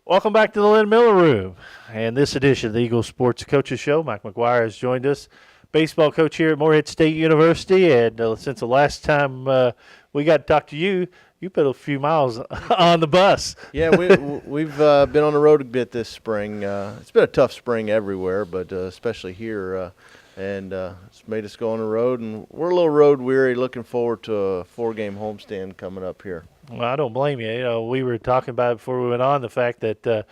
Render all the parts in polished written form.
Welcome back to the Lynn Miller Room. And this edition of the Eagles Sports Coaches Show, Mike McGuire has joined us, baseball coach here at Morehead State University. And since the last time we got to talk to you, you put a few miles on the bus. Yeah, we've been on the road a bit this spring. It's been a tough spring everywhere, but especially here. And it's made us go on the road, and we're a little road weary, looking forward to a 4-game homestand coming up here. Well, I don't blame you. We were talking about it before we went on, the fact that,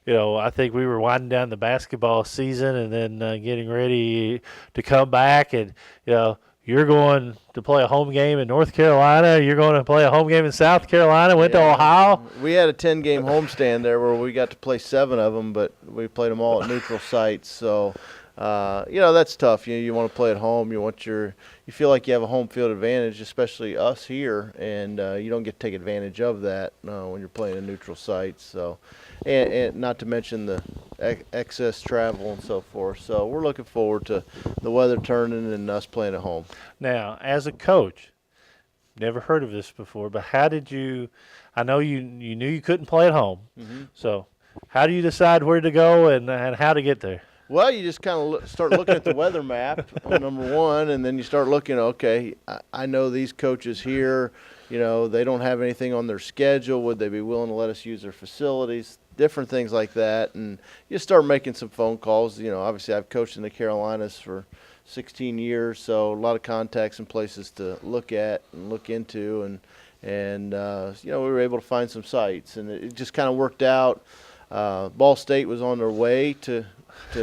I think we were winding down the basketball season and then getting ready to come back. And, you're going to play a home game in North Carolina. You're going to play a home game in South Carolina. Went to Ohio. We had a 10-game homestand there where we got to play 7 of them, but we played them all at neutral sites. So, that's tough. You want to play at home. You feel like you have a home field advantage, especially us here, and you don't get to take advantage of that when you're playing a neutral site. So, and not to mention the excess travel and so forth. So we're looking forward to the weather turning and us playing at home. Now, as a coach, never heard of this before, but how did you – I know you knew you couldn't play at home. Mm-hmm. So how do you decide where to go and how to get there? Well, you just kind of start looking at the weather map, number one, and then you start looking, okay, I know these coaches here, they don't have anything on their schedule. Would they be willing to let us use their facilities? Different things like that. And you start making some phone calls. Obviously I've coached in the Carolinas for 16 years, so a lot of contacts and places to look at and look into. And we were able to find some sites. And it just kind of worked out. Ball State was on their way to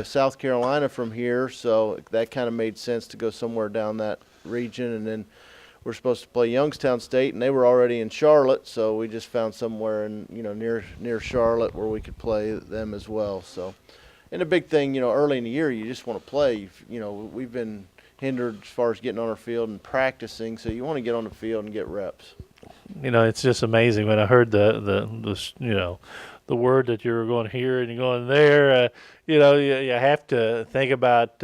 South Carolina from here, so that kind of made sense to go somewhere down that region. And then we're supposed to play Youngstown State, and they were already in Charlotte, so we just found somewhere in near Charlotte where we could play them as well. So, and the big thing, early in the year, you just want to play. We've been hindered as far as getting on our field and practicing, so you want to get on the field and get reps. It's just amazing when I heard the word that you were going here and you're going there. You have to think about,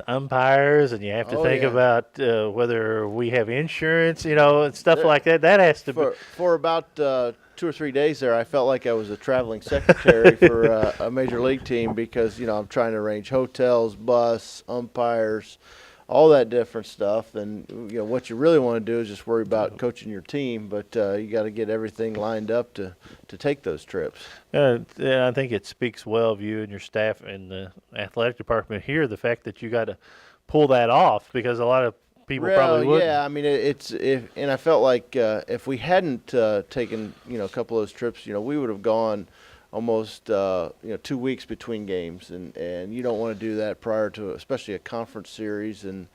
umpires, and you have to think about whether we have insurance, and stuff like that. That has to be. For about 2 or 3 days there, I felt like I was a traveling secretary for a major league team because, I'm trying to arrange hotels, bus, umpires, all that different stuff. And what you really want to do is just worry about coaching your team, but you got to get everything lined up to take those trips. I think it speaks well of you and your staff and the athletic department here, the fact that you got to pull that off, because a lot of people probably wouldn't. Yeah, I mean and I felt like if we hadn't taken a couple of those trips, we would have gone almost 2 weeks between games, and you don't want to do that prior to especially a conference series, and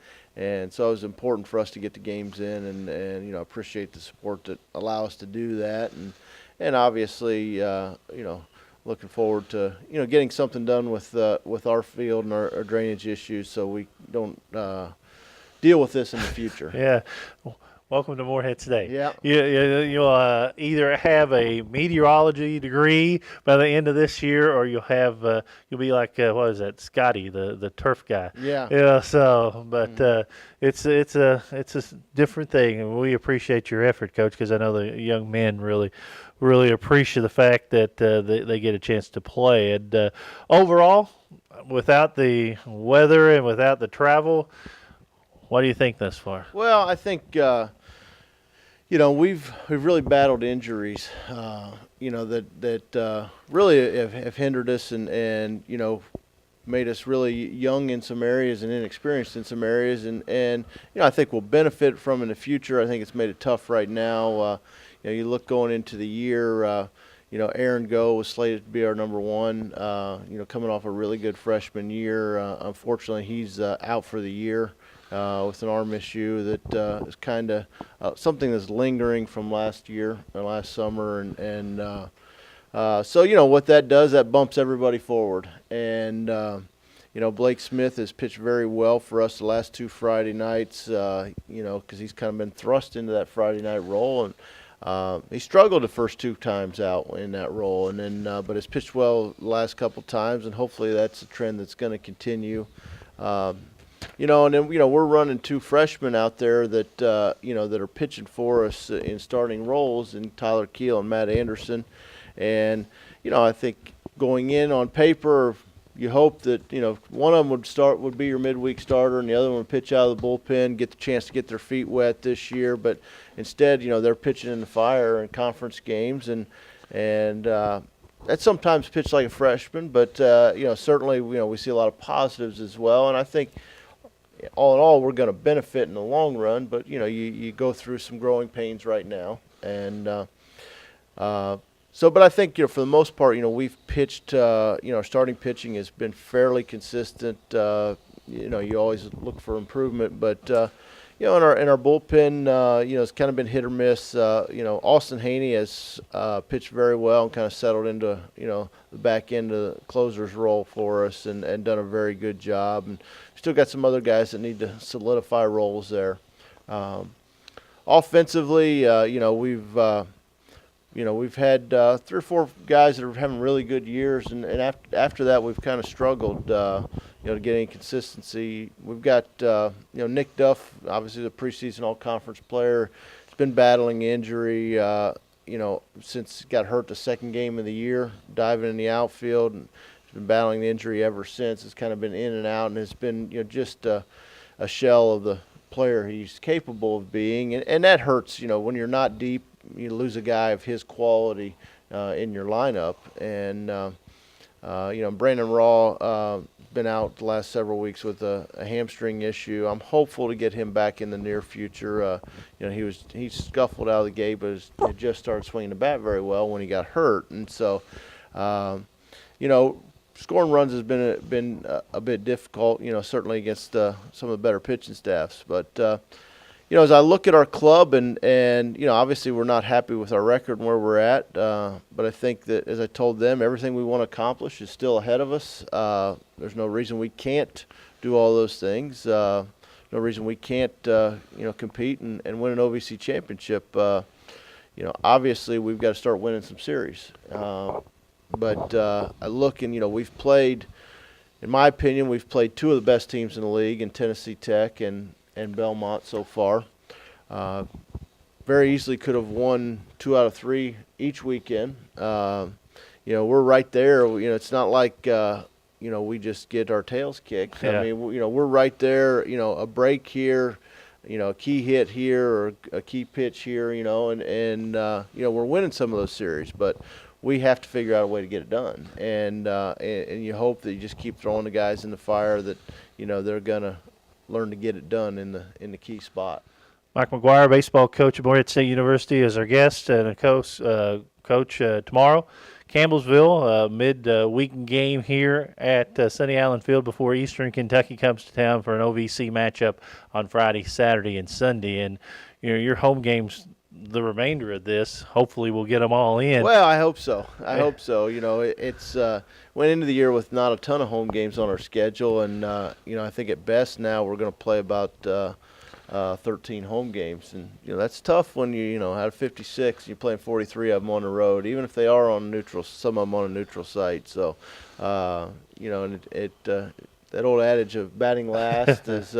so it was important for us to get the games in, and appreciate the support that allow us to do that, and obviously looking forward to getting something done with our field and our drainage issues so we don't deal with this in the future. Yeah. Welcome to Morehead State. Yeah. You'll either have a meteorology degree by the end of this year, or you'll be like what is that, Scotty, the turf guy. Yeah. So, but it's a different thing, and we appreciate your effort, Coach, because I know the young men really appreciate the fact that they get a chance to play. And overall, without the weather and without the travel, what do you think thus far? Well, I think we've really battled injuries, that really have hindered us and made us really young in some areas and inexperienced in some areas, and I think we'll benefit from in the future. I think it's made it tough right now. You look going into the year. Aaron Go was slated to be our number one. Coming off a really good freshman year. Unfortunately, he's out for the year. With an arm issue that is kind of something that's lingering from last year or last summer, and so what that does, that bumps everybody forward. And Blake Smith has pitched very well for us the last 2 Friday nights, because he's kind of been thrust into that Friday night role, and he struggled the first 2 times out in that role, and then but has pitched well the last couple times, and hopefully that's a trend that's going to continue. And then we're running 2 freshmen out there that that are pitching for us in starting roles, in Tyler Keel and Matt Anderson, and I think going in on paper, you hope that one of them would be your midweek starter, and the other one would pitch out of the bullpen, get the chance to get their feet wet this year. But instead, they're pitching in the fire in conference games, and that's sometimes pitched like a freshman. But certainly, we see a lot of positives as well, and I think all in all, we're going to benefit in the long run. But you go through some growing pains right now, and but I think for the most part, we've pitched. Our starting pitching has been fairly consistent. You always look for improvement, but in our bullpen, it's kind of been hit or miss. Austin Haney has pitched very well and kind of settled into the back end of the closer's role for us, and done a very good job. And still got some other guys that need to solidify roles there. Offensively, we've had 3 or 4 guys that are having really good years, and after that we've kind of struggled, to get any consistency. We've got, Nick Duff, obviously the preseason all-conference player. He's been battling injury, since he got hurt the second game of the year, diving in the outfield, and he's been battling the injury ever since. It's kind of been in and out, and it's been, just a shell of the player he's capable of being, and that hurts, when you're not deep. You lose a guy of his quality in your lineup, and Brandon Raw been out the last several weeks with a hamstring issue. I'm hopeful to get him back in the near future. He scuffled out of the gate, but he just started swinging the bat very well when he got hurt, and so scoring runs has been a bit difficult. Certainly against some of the better pitching staffs, but. As I look at our club, and obviously we're not happy with our record and where we're at, but I think that, as I told them, everything we want to accomplish is still ahead of us. There's no reason we can't do all those things. No reason we can't, compete and win an OVC championship. Obviously we've got to start winning some series. But I look and, we've played, in my opinion, we've played 2 of the best teams in the league in Tennessee Tech and Belmont so far. Very easily could have won 2 out of 3 each weekend. We're right there. It's not like we just get our tails kicked. Yeah. I mean, we're right there. A break here, a key hit here, or a key pitch here. And we're winning some of those series, but we have to figure out a way to get it done. And you hope that you just keep throwing the guys in the fire that they're gonna learn to get it done in the key spot. Mike McGuire, baseball coach at Morehead State University, is our guest, and a coach tomorrow. Campbellsville, mid-week game here at Sunny Island Field before Eastern Kentucky comes to town for an OVC matchup on Friday, Saturday, and Sunday. And your home games, the remainder of this, hopefully we'll get them all in. Well, I hope so. I hope so. It's went into the year with not a ton of home games on our schedule, and I think at best now we're going to play about 13 home games, and that's tough when out of 56 you're playing 43 of them on the road, even if they are on neutral, some of them on a neutral site. So and that old adage of batting last is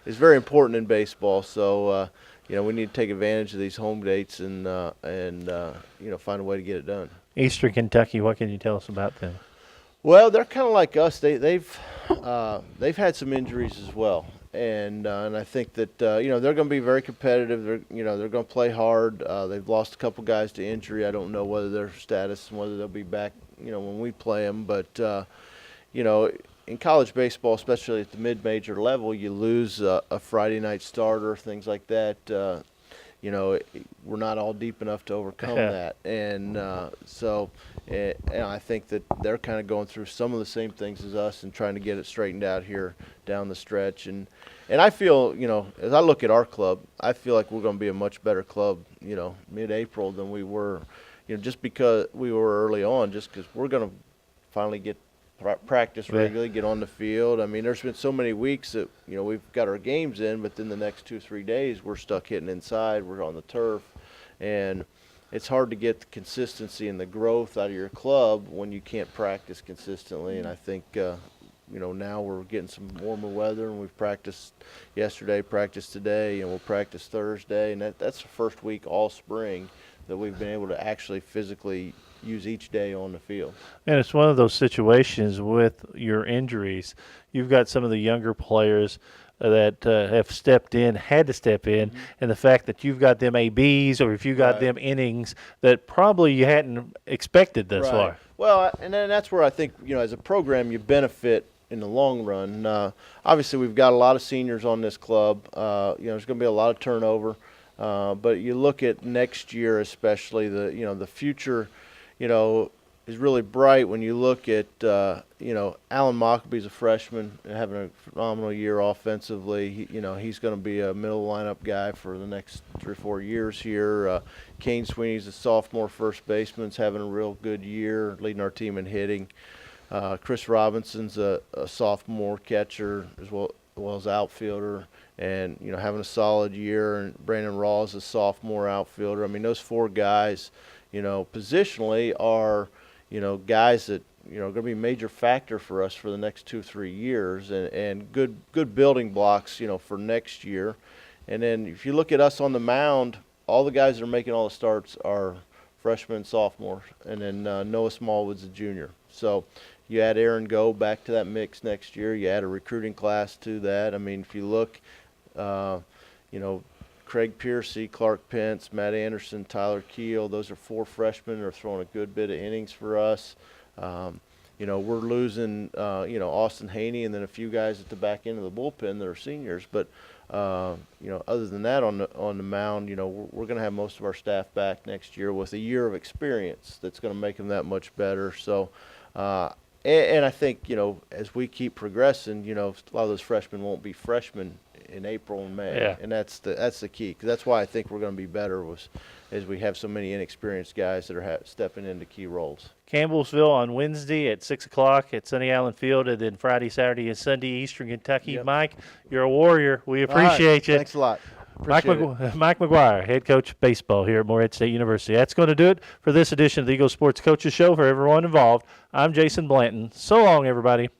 very important in baseball. So we need to take advantage of these home dates and find a way to get it done. Eastern Kentucky, what can you tell us about them? Well, they're kind of like us. They've had some injuries as well, and I think that they're going to be very competitive. They're going to play hard. They've lost a couple guys to injury. I don't know whether their status and whether they'll be back when we play them, but in college baseball, especially at the mid-major level, you lose a Friday night starter, things like that. We're not all deep enough to overcome that, and so I think that they're kind of going through some of the same things as us and trying to get it straightened out here down the stretch. And I feel, as I look at our club, I feel like we're going to be a much better club, mid-April than we were, just because we were early on, just because we're going to finally get practice regularly, get on the field. I mean, there's been so many weeks that we've got our games in, but then the next 2-3 days we're stuck hitting inside. We're on the turf, and it's hard to get the consistency and the growth out of your club when you can't practice consistently. And I think now we're getting some warmer weather, and we've practiced yesterday, practiced today, and we'll practice Thursday, and that's the first week all spring that we've been able to actually physically use each day on the field. And it's one of those situations with your injuries. You've got some of the younger players that have stepped in, had to step in, and the fact that you've got them ABs or if you got them innings that probably you hadn't expected thus far. Well, and then that's where I think, as a program, you benefit in the long run. Obviously, we've got a lot of seniors on this club. There's going to be a lot of turnover. But you look at next year, especially the future, is really bright when you look at, Alan Mockaby's a freshman and having a phenomenal year offensively. He's going to be a middle lineup guy for the next 3 or 4 years here. Kane Sweeney's a sophomore first baseman's having a real good year, leading our team in hitting. Chris Robinson's a sophomore catcher as well as outfielder, and having a solid year. And Brandon Raw is a sophomore outfielder. I mean, those 4 guys, positionally are guys that are going to be a major factor for us for the next 2-3 years, and good building blocks for next year. And then if you look at us on the mound, all the guys that are making all the starts are freshmen and sophomores, and then Noah Smallwood's a junior. So you add Aaron Go back to that mix next year. You add a recruiting class to that. I mean, if you look, Craig Piercy, Clark Pence, Matt Anderson, Tyler Keel, those are 4 freshmen that are throwing a good bit of innings for us. We're losing, Austin Haney and then a few guys at the back end of the bullpen that are seniors. But, other than that on the mound, we're going to have most of our staff back next year with a year of experience that's going to make them that much better. So, and I think, as we keep progressing, a lot of those freshmen won't be freshmen in April and May. Yeah. And that's the key. 'Cause that's why I think we're going to be better as we have so many inexperienced guys that are stepping into key roles. Campbellsville on Wednesday at 6 o'clock at Sunny Island Field, and then Friday, Saturday, and Sunday, Eastern Kentucky. Yep. Mike, you're a warrior. We appreciate you. Thanks a lot. Mike McGuire, head coach of baseball here at Morehead State University. That's going to do it for this edition of the Eagle Sports Coaches Show. For everyone involved, I'm Jason Blanton. So long, everybody.